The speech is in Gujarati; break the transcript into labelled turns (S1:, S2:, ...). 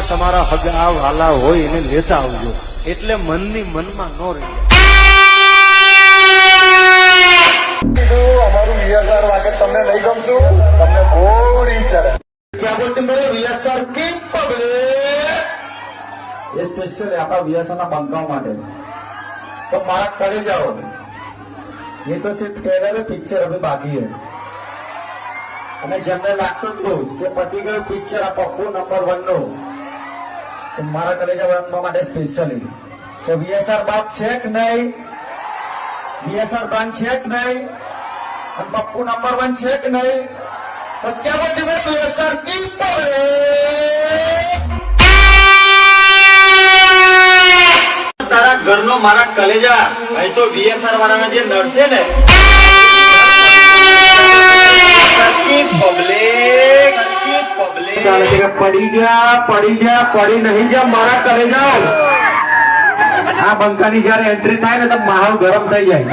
S1: ગામમાં તમારા હગા વાલા હોય એને લેતા આવજો, એટલે મનની મનમાં ન રહી
S2: અમારું વીએસઆર વાગે તમને નહીં ગમતું, તમને બોરી ચડે. क्या बोलते मेरे वीएसआर की पब्लिक ये स्पेशल आपका वीएसआर ना બંકાવ માટે तो मारा करे जाओ. ये तो सिर्फ ट्रेलर है, पिक्चर अभी बाकी है. અને જેમને લાગતું હતું કે પતી ગયું પિક્ચર આ પપ્પુ નંબર 1 નું, તો મારા કલેજા બનવા માટે સ્પેશિયલી કે વીએસઆર બાપ છે કે નહીં, વીએસઆર બાન છે કે નહીં, અને પપ્પુ નંબર 1 છે કે નહીં. તો क्या बोलते हैं वीएसआर की पब्लिक
S3: તારા ઘરનો મારા કલેજા અહીં તો વીએસઆર વાળાના જે નર્સે ને પબ્લિક
S2: પડી પડી નહીં જા મારા કલેજા. આ બંકાની જયારે એન્ટ્રી થાય ને તો માહોલ ગરમ થઈ જાય.